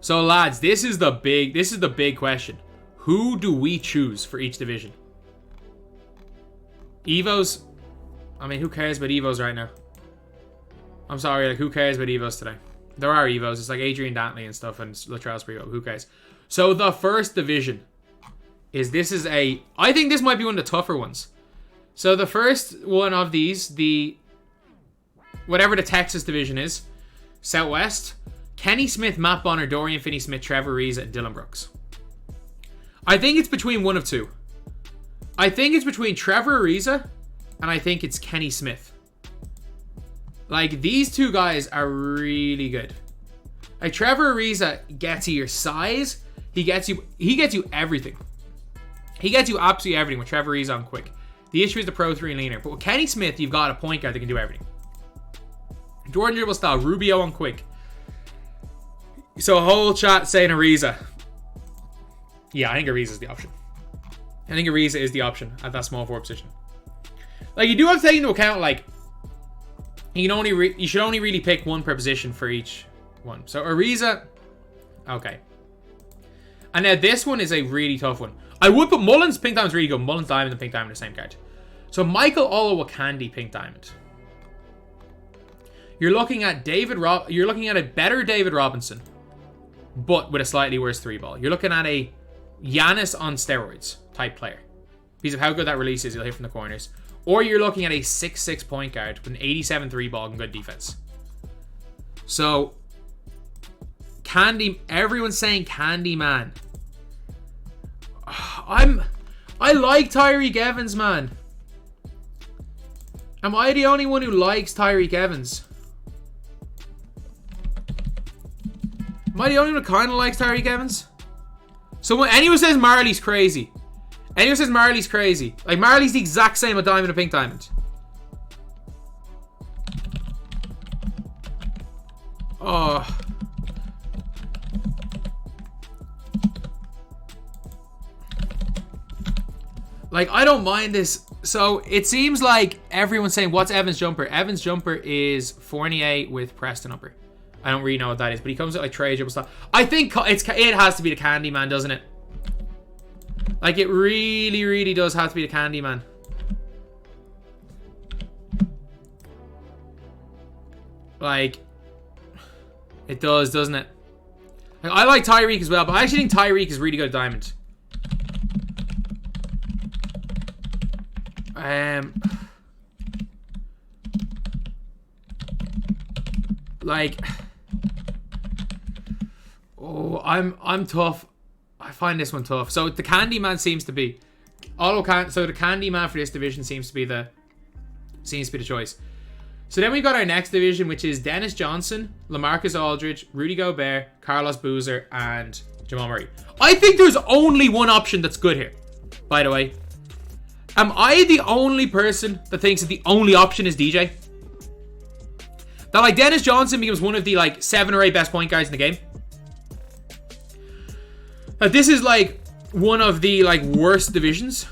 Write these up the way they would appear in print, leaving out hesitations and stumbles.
So lads, this is the big question. Who do we choose for each division? Evos? I mean, who cares about Evos right now? I'm sorry, like, who cares about Evos today? There are Evos. It's like Adrian Dantley and stuff and Latrell Sprewell. Who cares? So the first division I think this might be one of the tougher ones. So the first one of these, whatever the Texas division is, Southwest, Kenny Smith, Matt Bonner, Dorian Finney-Smith, Trevor Ariza, and Dylan Brooks. I think it's between one of two. I think it's between Trevor Ariza and I think it's Kenny Smith. Like, these two guys are really good. Like, Trevor Ariza gets you your size. He gets you everything. He gets you absolutely everything with Trevor Ariza on quick. The issue is the Pro 3 and leaner. But with Kenny Smith, you've got a point guard that can do everything. Jordan dribble style, Rubio on quick. So a whole chat saying Ariza. Yeah, I think Ariza is the option. I think Ariza is the option at that small forward position. Like, you do have to take into account, like, you should only really pick one per position for each one. So Ariza, okay. And now this one is a really tough one. I would put Mullins. Pink Diamond's really good. Mullins Diamond and Pink Diamond are the same card. So Michael Olowokandi, Pink Diamond. You're looking at you're looking at a better David Robinson, but with a slightly worse 3-ball. You're looking at a Giannis on steroids type player because of how good that release is. You'll hit from the corners. Or you're looking at a 6'6" point guard with an 87 3-ball and good defense. So everyone's saying Candyman. I like Tyreek Evans, man. Am I the only one who likes Tyreek Evans? Am I the only one who kind of likes Tyreek Evans? So when anyone says Marley's crazy, like, Marley's the exact same a diamond and a pink diamond. Oh. Like, I don't mind this. So it seems like everyone's saying, what's Evan's jumper? Evan's jumper is Fournier with Preston upper. I don't really know what that is, but he comes with like Trey dribble stuff. I think it has to be the Candyman, doesn't it? Like, it really, really does have to be the Candyman. Like, it does, doesn't it? Like, I like Tyreek as well, but I actually think Tyreek is really good at diamond. Like, oh, I'm tough. I find this one tough. So the Candyman seems to be so the Candyman for this division seems to be the choice. So then we got our next division, which is Dennis Johnson, LaMarcus Aldridge, Rudy Gobert, Carlos Boozer, and Jamal Murray. I think there's only one option that's good here, by the way. Am I the only person that thinks that the only option is DJ? That, like, Dennis Johnson becomes one of the, like, 7 or 8 best point guards in the game? That this is, like, one of the, like, worst divisions.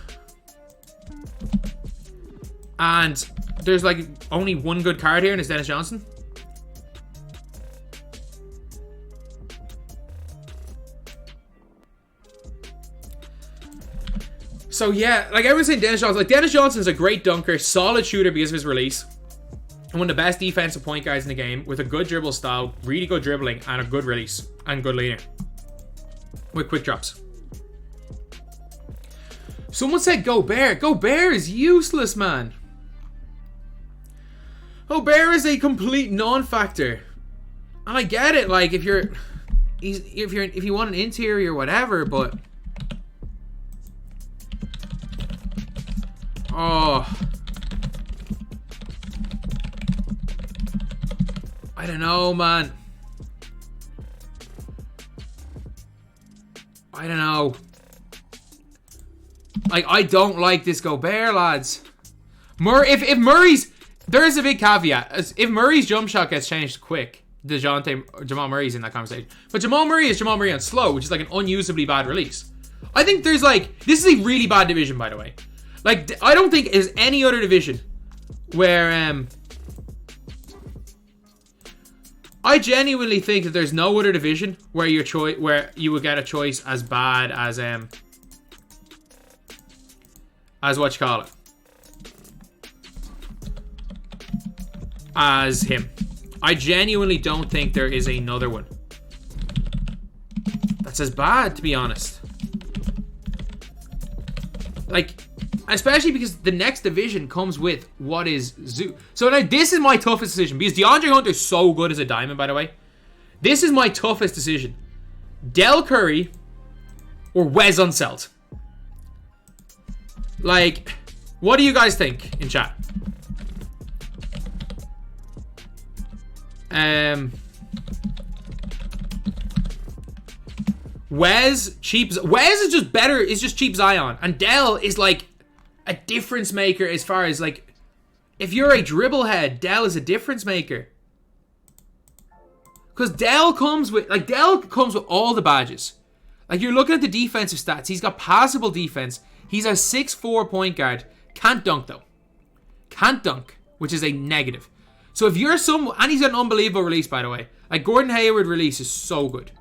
And there's, like, only one good card here, and it's Dennis Johnson. So, yeah, like, everyone's saying Dennis Johnson. Like, Dennis Johnson's a great dunker, solid shooter because of his release. And one of the best defensive point guards in the game with a good dribble style, really good dribbling, and a good release. And good leaner. With quick drops. Someone said Gobert. Gobert is useless, man. Gobert is a complete non-factor. And I get it, like, if you want an interior or whatever, but... Oh... I don't know, man. I don't know. Like, I don't like this Gobert, lads. If Murray's... There is a big caveat. If Murray's jump shot gets changed quick, Jamal Murray's in that conversation. But Jamal Murray is Jamal Murray on slow, which is like an unusably bad release. I think there's like... This is a really bad division, by the way. Like, I don't think there's any other division where... I genuinely think that there's no other division where where you would get a choice as bad as what you call it, as him. I genuinely don't think there is another one that's as bad, to be honest. Like, especially because the next division comes with what is Zoo. So now this is my toughest decision, because DeAndre Hunter is so good as a diamond, by the way. This is my toughest decision. Dell Curry or Wes Unseld. Like, what do you guys think in chat? Wes is just better, is just cheap Zion. And Dell is like a difference maker as far as like, if you're a dribble head, Dell is a difference maker. Because Dell comes with all the badges. Like, you're looking at the defensive stats. He's got passable defense. He's a 6'4" point guard. Can't dunk though. Can't dunk, which is a negative. So if you're and he's got an unbelievable release, by the way. Like, Gordon Hayward release is so good.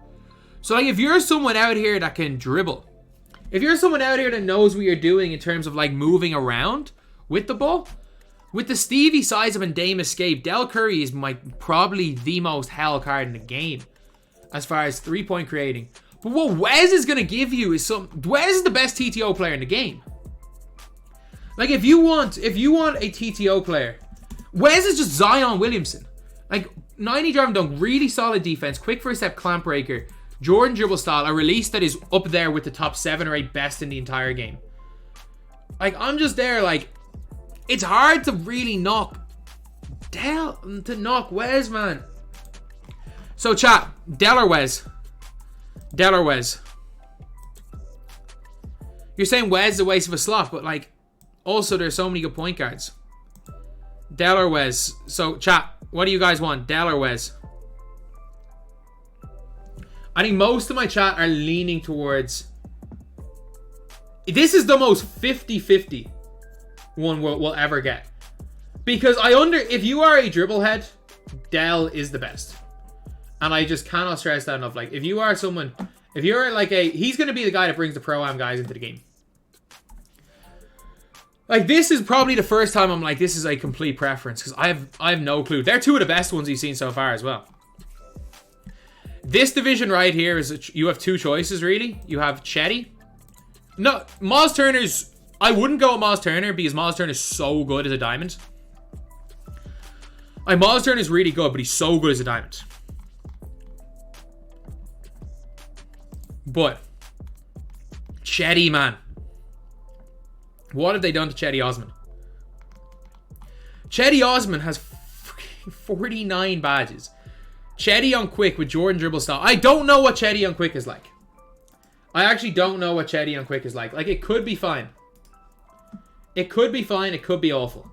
So like, if you're someone out here that can dribble, if you're someone out here that knows what you're doing in terms of like moving around with the ball, with the Stevie size of and Dame escape, Dell Curry is probably the most hell card in the game as far as 3-point creating. But what Wes is going to give you is Wes is the best TTO player in the game. Like, if you want a TTO player, Wes is just Zion Williamson. Like, 90 drive and dunk, really solid defense, quick first step clamp breaker, Jordan dribble style, a release that is up there with the top 7 or 8 best in the entire game. Like, I'm just there, like, it's hard to really knock Wes, man. So chat, Dell or Wes? Dell or Wes? You're saying Wes is a waste of a slot, but like, also there's so many good point guards. Dell or Wes? So chat, what do you guys want? Dell or Wes? I think most of my chat are leaning towards... This is the most 50-50 one we'll ever get. Because if you are a dribble head, Dell is the best. And I just cannot stress that enough. Like, if you're like he's going to be the guy that brings the Pro-Am guys into the game. Like, this is probably the first time I'm like, this is a complete preference. Because I have no clue. They're two of the best ones you've seen so far as well. This division right here is, you have two choices, really. You have Chetty. No, Miles Turner's... I wouldn't go with Miles Turner because Miles Turner is so good as a diamond. Like, Miles Turner is really good, but he's so good as a diamond. But Chetty, man. What have they done to Chetty Osman? Chetty Osman has 49 badges. Chetty on quick with Jordan dribble style. I don't know what Chetty on quick is like. I actually don't know what Chetty on quick is like. Like, it could be fine. It could be fine. It could be awful.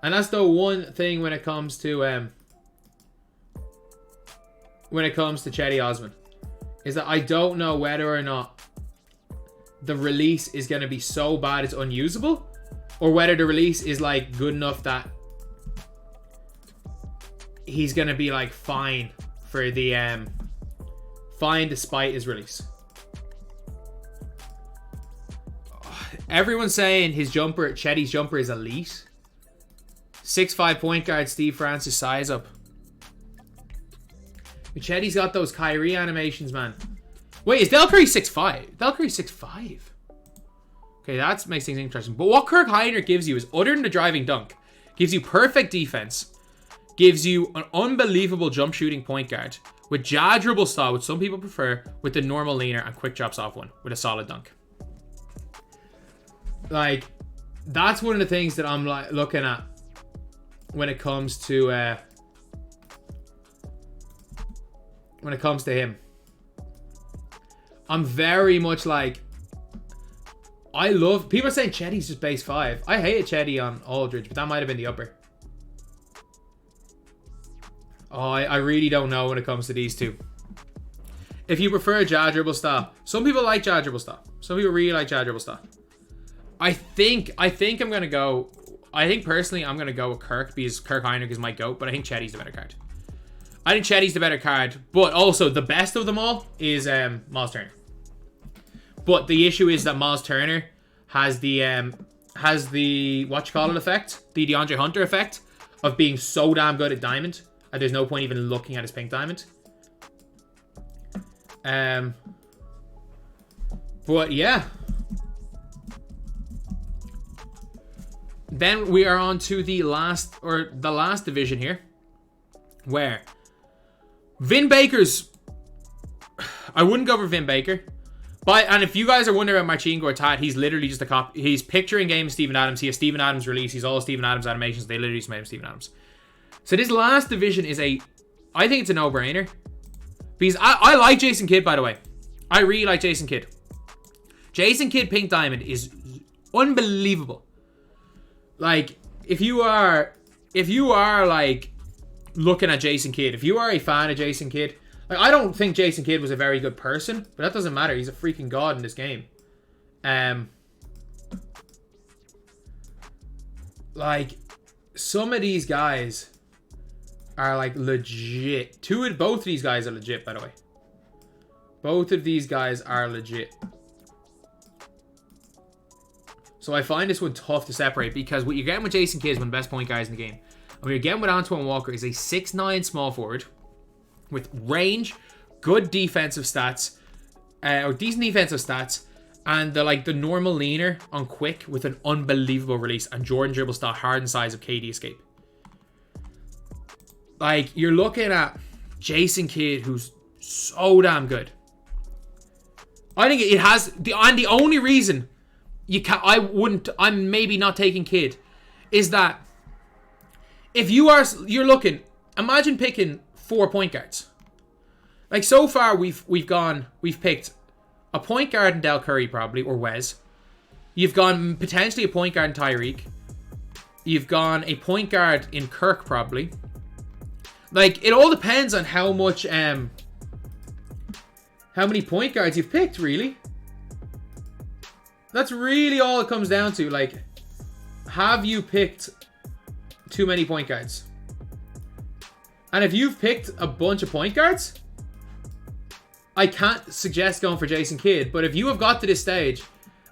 And that's the one thing when it comes to Chetty Osman, is that I don't know whether or not the release is going to be so bad it's unusable, or whether the release is like good enough that he's going to be like fine for the fine despite his release. Everyone's saying Chetty's jumper is elite. 6'5" point guard, Steve Francis size up. Chetty's got those Kyrie animations, man. Wait, is Dell Curry 6'5"? Dell Curry 6'5". Okay, that makes things interesting. But what Kirk Heiner gives you is, other than the driving dunk, gives you perfect defense, gives you an unbelievable jump shooting point guard with jaw dribble style, which some people prefer, with the normal leaner and quick drops off one with a solid dunk. Like, that's one of the things that I'm like looking at when it comes to him. I'm very much like, people are saying Chetty's just base 5. I hated Chetty on Aldridge, but that might have been the upper. Oh, I really don't know when it comes to these two. If you prefer jaw dribble style, some people like jaw dribble style. Some people really like jaw dribble style. I think I'm gonna go. I think personally I'm gonna go with Kirk because Kirk Heiner is my GOAT, but I think Chetty's the better card. I think Chetty's the better card, but also the best of them all is Miles Turner. But the issue is that Miles Turner has the effect, the DeAndre Hunter effect of being so damn good at diamond, and there's no point even looking at his pink diamond. But yeah. Then we are on to the last division here, where Vin Baker's... I wouldn't go for Vin Baker. And if you guys are wondering about Marcin Gortat, he's literally just a copy. He's picturing game of Steven Adams. He has Steven Adams release. He's all Steven Adams animations. They literally just made him Steven Adams. So this last division is I think it's a no-brainer. Because I like Jason Kidd, by the way. I really like Jason Kidd. Jason Kidd Pink Diamond is unbelievable. Like, if you are like looking at Jason Kidd, if you are a fan of Jason Kidd, like, I don't think Jason Kidd was a very good person, but that doesn't matter. He's a freaking god in this game. Like, some of these guys are like legit. Both of these guys are legit, by the way. Both of these guys are legit. So I find this one tough to separate, because what you're getting with Jason Kidd is one of the best point guys in the game. And what you're getting with Antoine Walker is a 6'9" small forward with range, good defensive stats, or decent defensive stats, and the normal leaner on quick with an unbelievable release and Jordan dribble style Harden size of KD escape. Like, you're looking at Jason Kidd, who's so damn good. I think it has the only reason I'm maybe not taking Kidd is that if you're looking, imagine picking 4 point guards. Like, so far we've picked a point guard in Dell Curry probably, or Wes. You've gone potentially a point guard in Tyreek. You've gone a point guard in Kirk probably. Like, it all depends on how many point guards you've picked, really. That's really all it comes down to. Like, have you picked too many point guards? And if you've picked a bunch of point guards, I can't suggest going for Jason Kidd. But if you have got to this stage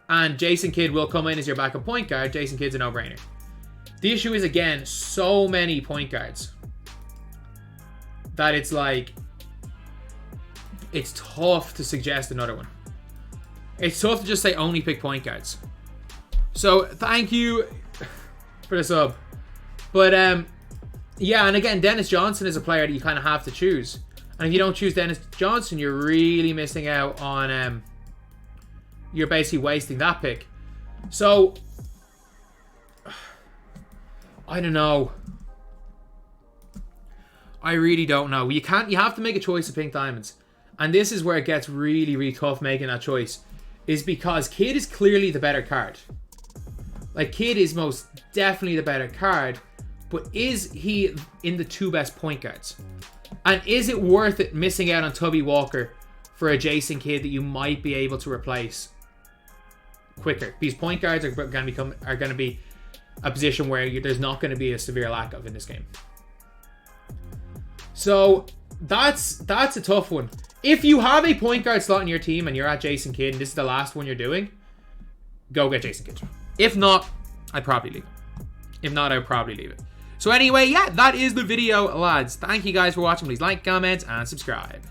and Jason Kidd will come in as your backup point guard, Jason Kidd's a no-brainer. The issue is, again, so many point guards that it's like, it's tough to suggest another one. It's tough to just say only pick point guards. So thank you for the sub. But yeah, and again, Dennis Johnson is a player that you kind of have to choose. And if you don't choose Dennis Johnson, you're really missing out on you're basically wasting that pick. So I don't know. I really don't know. You have to make a choice of pink diamonds. And this is where it gets really, really tough making that choice. Is because Kidd is clearly the better card. Like, Kidd is most definitely the better card. But is he in the 2 best point guards? And is it worth it missing out on Tubby Walker for a Jason Kidd that you might be able to replace quicker? These point guards are going to be a position where there's not going to be a severe lack of in this game. So that's a tough one. If you have a point guard slot in your team and you're at Jason Kidd and this is the last one you're doing, go get Jason Kidd. If not, I'd probably leave it. If not, I would probably leave it. So anyway, yeah, that is the video, lads. Thank you guys for watching. Please like, comment, and subscribe.